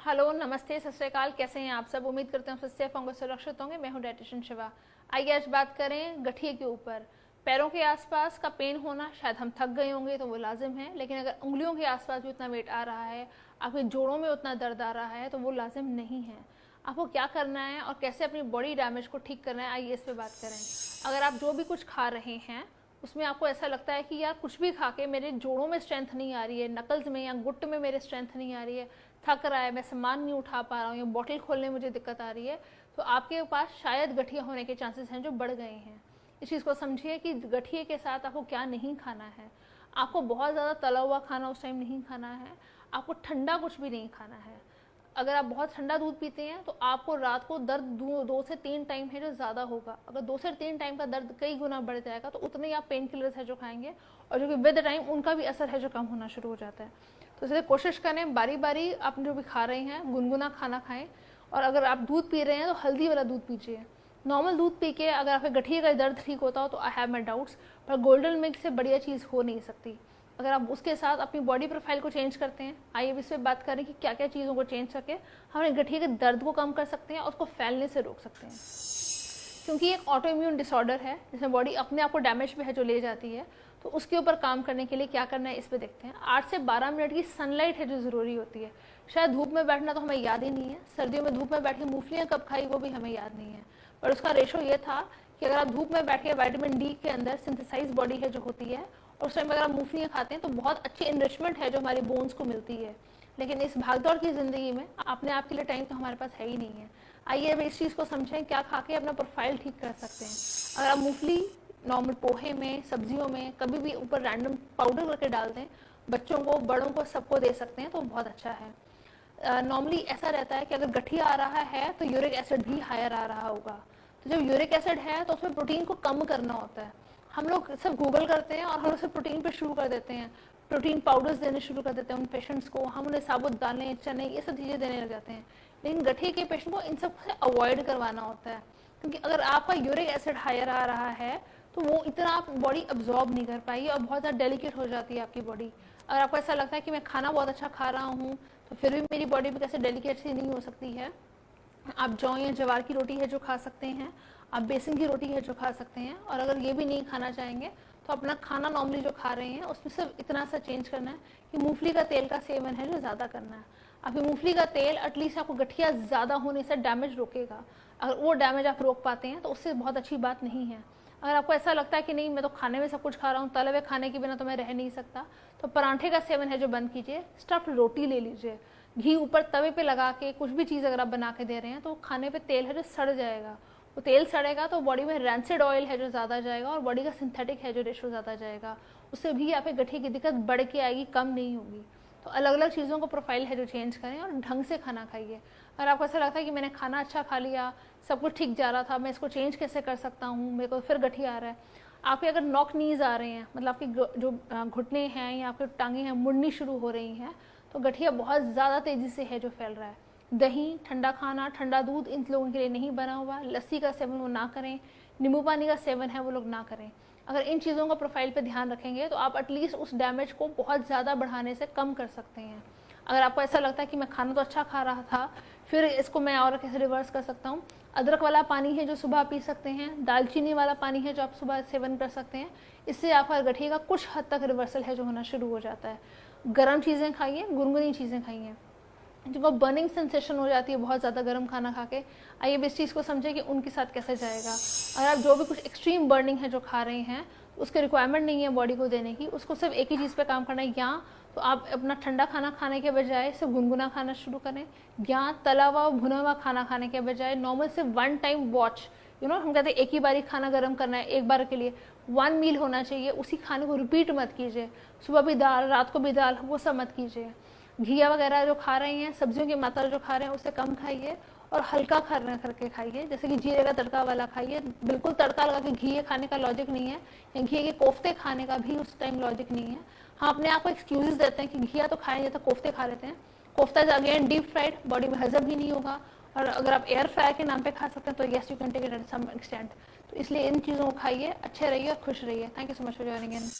Hello, नमस्ते, सत श्री अकाल। कैसे हैं आप सब? उम्मीद करते हैं आप सेफ होंगे, सुरक्षित होंगे। मैं हूं डाइटिशियन शिवा। आइए आज बात करें गठिए के ऊपर। पैरों के आसपास का पेन होना, शायद हम थक गए होंगे तो वो लाजिम है, लेकिन अगर उंगलियों के आसपास भी उतना वेट आ रहा है, आपके जोड़ों में उतना दर्द आ रहा है, तो वो लाजिम नहीं है। आपको क्या करना है और कैसे अपनी बॉडी डैमेज को ठीक करना है, आइए इस पर बात करें। अगर आप जो भी कुछ खा रहे हैं उसमें आपको ऐसा लगता है कि यार कुछ भी खा के मेरे जोड़ों में स्ट्रेंथ नहीं आ रही है, नकल्स में या गुट में मेरे स्ट्रेंथ नहीं आ रही है, थक रहा है, मैं सामान नहीं उठा पा रहा हूँ या बॉटल खोलने में मुझे दिक्कत आ रही है, तो आपके पास शायद गठिया होने के चांसेस हैं जो बढ़ गए हैं। इस चीज़ को समझिए कि गठिए के साथ आपको क्या नहीं खाना है। आपको बहुत ज़्यादा तला हुआ खाना उस टाइम नहीं खाना है। आपको ठंडा कुछ भी नहीं खाना है। अगर आप बहुत ठंडा दूध पीते हैं तो आपको रात को दर्द 2 से 3 टाइम है जो ज़्यादा होगा। अगर 2 से 3 टाइम का दर्द कई गुना बढ़ जाएगा तो उतने ही आप पेन किलर्स है जो खाएंगे, और जो कि विद टाइम उनका भी असर है जो कम होना शुरू हो जाता है। तो इसलिए कोशिश करें बारी बारी आप जो भी खा रहे हैं गुनगुना खाना खाएं। और अगर आप दूध पी रहे हैं तो हल्दी वाला दूध पीजिए। नॉर्मल दूध पी के अगर आपके गठिए का दर्द ठीक होता हो तो आई हैव माई डाउट्स, पर गोल्डन मिल्क से बढ़िया चीज़ हो नहीं सकती। अगर आप उसके साथ अपनी बॉडी प्रोफाइल को चेंज करते हैं, आइए अब इस पर बात करें कि क्या क्या चीज़ों को चेंज करके हम अपने गठिए के दर्द को कम कर सकते हैं और उसको फैलने से रोक सकते हैं। क्योंकि एक ऑटो इम्यून डिसऑर्डर है जिसमें बॉडी अपने आप को डैमेज पे है जो ले जाती है, तो उसके ऊपर काम करने के लिए क्या करना है इस पे देखते हैं। 8 से 12 मिनट की सनलाइट है जो ज़रूरी होती है। शायद धूप में बैठना तो हमें याद ही नहीं है, सर्दियों में धूप में बैठ के मूंगफलियाँ कब खाई वो भी हमें याद नहीं है, पर उसका रेशो ये था कि अगर आप धूप में बैठ के विटामिन डी के अंदर सिंथेसाइज बॉडी है जो होती है, और उस टाइम अगर आप मूंगफलियाँ खाते हैं तो बहुत अच्छी इनरिचमेंट है जो हमारी बोन्स को मिलती है। लेकिन इस भागदौड़ की ज़िंदगी में अपने आप के लिए टाइम तो हमारे पास है ही नहीं है। आइए अब इस चीज़ को समझें, क्या खा के अपना प्रोफाइल ठीक कर सकते हैं। अगर आप मूंगफली नॉर्मल पोहे में, सब्जियों में कभी भी ऊपर रैंडम पाउडर करके डाल दें, बच्चों को, बड़ों को, सबको दे सकते हैं, तो बहुत अच्छा है। नॉर्मली ऐसा रहता है कि अगर गठिया आ रहा है तो यूरिक एसिड भी हायर आ रहा होगा। तो जब यूरिक एसिड है तो उसमें प्रोटीन को कम करना होता है। हम लोग सब गूगल करते हैं और हम लोग सब प्रोटीन पे शुरू कर देते हैं, प्रोटीन पाउडर्स देने शुरू कर देते हैं उन पेशेंट्स को। हम उन्हें साबुत दालें, चने, ये सब चीज़ें देने लग जाते हैं। लेकिन गठिए के पेशेंट को इन सब से अवॉइड करवाना होता है, क्योंकि अगर आपका यूरिक एसिड हायर आ रहा है तो वो इतना आप बॉडी अब्जॉर्ब नहीं कर पाएगी और बहुत ज़्यादा डेलिकेट हो जाती है आपकी बॉडी। अगर आपको ऐसा लगता है कि मैं खाना बहुत अच्छा खा रहा हूँ तो फिर भी मेरी बॉडी भी कैसे डेलिकेट सी नहीं हो सकती है, आप जौ या जवार की रोटी है जो खा सकते हैं, आप बेसन की रोटी है जो खा सकते हैं। और अगर ये भी नहीं खाना चाहेंगे तो अपना खाना नॉर्मली जो खा रहे हैं उसमें सिर्फ इतना सा चेंज करना है कि मूंगफली का तेल का सेवन है जो ज़्यादा करना है। अभी मूंगफली का तेल एटलीस्ट आपको गठिया ज़्यादा होने से डैमेज रोकेगा। अगर वो डैमेज आप रोक पाते हैं तो उससे बहुत अच्छी बात नहीं है। अगर आपको ऐसा लगता है कि नहीं मैं तो खाने में सब कुछ खा रहा हूँ, तले हुए खाने के बिना तो मैं रह नहीं सकता, तो पराठे का सेवन है जो बंद कीजिए, स्टफ्ड रोटी ले लीजिए। घी ऊपर तवे पे लगा के कुछ भी चीज़ अगर आप बना के दे रहे हैं तो खाने पे तेल है जो सड़ जाएगा। वो तेल सड़ेगा तो बॉडी में रैंसिड ऑयल है जो ज़्यादा जाएगा और बॉडी का सिंथेटिक है जो रेशो ज़्यादा जाएगा। उससे भी आपके गठिए की दिक्कत बढ़ के आएगी, कम नहीं होगी। तो अलग अलग चीज़ों को प्रोफाइल है जो चेंज करें और ढंग से खाना खाइए। अगर आपको ऐसा लगता है कि मैंने खाना अच्छा खा लिया, सब कुछ ठीक जा रहा था, मैं इसको चेंज कैसे कर सकता हूँ, मेरे को फिर गठिया आ रहा है, आपके अगर नॉक नीज आ रहे हैं, मतलब आपके जो घुटने हैं या आपके टांगे हैं मुड़नी शुरू हो रही हैं, तो गठिया बहुत ज़्यादा तेज़ी से है जो फैल रहा है। दही, ठंडा खाना, ठंडा दूध इन लोगों के लिए नहीं बना हुआ। लस्सी का सेवन वो ना करें, नींबू पानी का सेवन है वो लोग ना करें। अगर इन चीज़ों का प्रोफाइल पे ध्यान रखेंगे तो आप एटलीस्ट उस डैमेज को बहुत ज़्यादा बढ़ाने से कम कर सकते हैं। अगर आपको ऐसा लगता है कि मैं खाना तो अच्छा खा रहा था, फिर इसको मैं और कैसे रिवर्स कर सकता हूँ, अदरक वाला पानी है जो सुबह पी सकते हैं, दालचीनी वाला पानी है जो आप सुबह सेवन कर सकते हैं। इससे आपका गठिए का कुछ हद तक रिवर्सल है जो होना शुरू हो जाता है। गर्म चीज़ें खाइए, गुनगुनी चीज़ें खाइए। जिनको बर्निंग सेंसेशन हो जाती है बहुत ज़्यादा गर्म खाना खा के, आइए इस चीज़ को समझें कि उनके साथ कैसे जाएगा। अगर आप जो भी कुछ एक्सट्रीम बर्निंग है जो खा रहे हैं, उसके रिक्वायरमेंट नहीं है बॉडी को देने की, उसको सिर्फ एक ही चीज़ पे काम करना है, या तो आप अपना ठंडा खाना खाने के बजाय सिर्फ गुनगुना खाना शुरू करें, या तला हुआ भुना हुआ खाना खाने के बजाय नॉर्मल से 1 टाइम वॉच, हम कहते हैं एक ही बारी खाना गर्म करना है, एक बार के लिए 1 मील होना चाहिए, उसी खाने को रिपीट मत कीजिए। सुबह भी दाल, रात को भी दाल, वो सब मत कीजिए। घिया वगैरह जो खा रहे हैं, सब्जियों की मात्रा जो खा रहे हैं उससे कम खाइए और हल्का खाना करके खाइए, जैसे कि जीरे का तड़का वाला खाइए। बिल्कुल तड़का लगा के घी खाने का लॉजिक नहीं है, या घी के कोफ्ते खाने का भी उस टाइम लॉजिक नहीं है। हाँ, अपने आप को एक्सक्यूजेस देते हैं कि घिया तो खाएंगे तो कोफ्ते खा लेते हैं। Kofta again deep fried, body में हजम भी नहीं होगा। और अगर आप एयर फ्रायर के नाम पे खा सकते हैं तो yes you can take it at some extent. तो इसलिए इन चीज़ों को खाइए, अच्छे रहिए, खुश रहिए। Thank you so much for joining in.